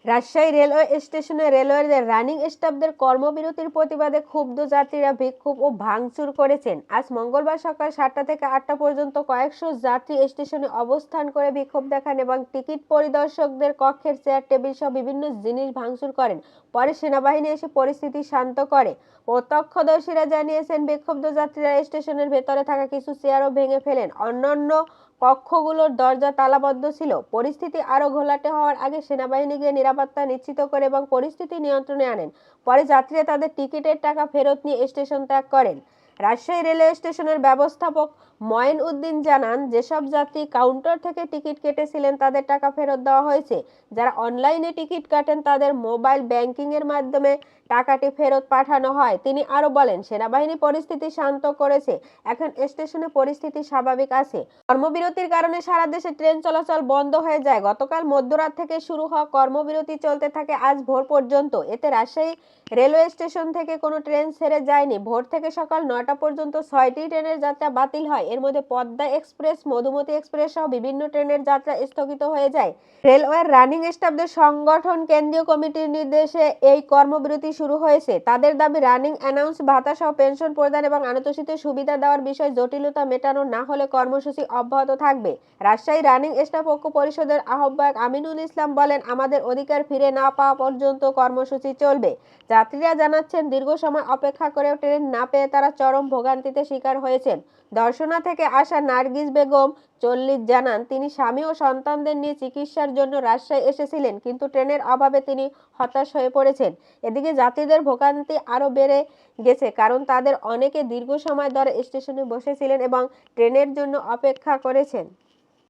Rajshahi railway স্টেশনে রেলওয়ের running স্টাফদের কর্মবিরতির প্রতিবাদে ক্ষুব্ধ যাত্রীরা বিক্ষোভ ও ভাঙচুর করেছেন। আজ মঙ্গলবার সকাল 7টা থেকে 8টা পর্যন্ত কয়েকশো যাত্রী স্টেশনে অবস্থান করে বিক্ষোভ দেখান এবং টিকিট পরিদর্শকদের কক্ষের চেয়ার টেবিল সহ বিভিন্ন জিনিস ভাঙচুর করেন। পরে সেনাবাহিনী এসে পরিস্থিতি শান্ত করে। প্রত্যক্ষদর্শীরা জানিয়েছেন, বিক্ষুব্ধ যাত্রীরা স্টেশনের ভেতরে থাকা কিছু চেয়ারও ভেঙে ফেলেন। অন্যান্য কক্ষগুলোর দরজা তালাবদ্ধ ছিল। পরিস্থিতি আরও ঘোলাটে হওয়ার আগে সেনাবাহিনী গিয়ে নিরাপত্তা নিশ্চিত করে এবং পরিস্থিতি নিয়ন্ত্রণে আনেন। পরে যাত্রীরা তাদের টিকিটের টাকা ফেরত নিয়ে স্টেশন ত্যাগ করেন। রাজশাহী রেলওয়ে স্টেশনের ব্যবস্থাপক ময়েন উদ্দিন জানান, যেসব যাত্রী কাউন্টার থেকে টিকিট কেটেছিলেন তাদের টাকা ফেরত দেওয়া হয়েছে। যারা অনলাইনে টিকিট কাটেন তাদের মোবাইল ব্যাংকিংয়ের মাধ্যমে টাকাটি ফেরত পাঠানো হয়। তিনি আরও বলেন, সেনাবাহিনী পরিস্থিতি শান্ত করেছে, এখন স্টেশনে পরিস্থিতি স্বাভাবিক আছে। কর্মবিরতির কারণে সারা দেশে ট্রেন চলাচল বন্ধ হয়ে যায়। গতকাল মধ্যরাত থেকে শুরু হওয়া কর্মবিরতি চলতে থাকে আজ ভোর পর্যন্ত। এতে রাজশাহী রেলওয়ে স্টেশন থেকে কোনো ট্রেন ছেড়ে যায়নি। ভোর থেকে সকাল 9টা পর্যন্ত 6টি ট্রেনের যাত্রা বাতিল হয়। এর মধ্যে পদ্মা এক্সপ্রেস, মধুমতি এক্সপ্রেস সহ বিভিন্ন ট্রেনের যাত্রা স্থগিত হয়ে যায়। রেলওয়ের রানিং স্টাফদের সংগঠন কেন্দ্রীয় কমিটির নির্দেশে এই কর্মবিরতি শুরু হয়েছে। তাদের দাবি, রানিং অ্যানাউন্স ভাতা সহ পেনশন প্রদান এবং আনুতোষিত সুবিধা দেওয়ার বিষয়ে জটিলতা মেটানো না হলে কর্মসূচি অব্যাহত থাকবে। রাজশাহী রানিং স্টাফ ঐক্য পরিষদের আহ্বায়ক আমিনুল ইসলাম বলেন, আমাদের অধিকার ফিরে না পাওয়া পর্যন্ত কর্মসূচি চলবে। যাত্রীরা জানাচ্ছেন, দীর্ঘ সময় অপেক্ষা করেও ট্রেন না পেয়ে তারা চরম ভোগান্তিতে শিকার হয়েছেন। দর্শনা থেকে আসা নার্গিস বেগম 40 জানান, তিনি স্বামী ও সন্তানদের নিয়ে চিকিৎসার জন্য রাজশাহী এসেছিলেন, কিন্তু ট্রেনের অভাবে তিনি হতাশ হয়ে পড়েছেন। এদিকে যাত্রীদের ভোগান্তি আরও বেড়ে গেছে, কারণ তাদের অনেকে দীর্ঘ সময় ধরে স্টেশনে বসেছিলেন এবং ট্রেনের জন্য অপেক্ষা করেছেন।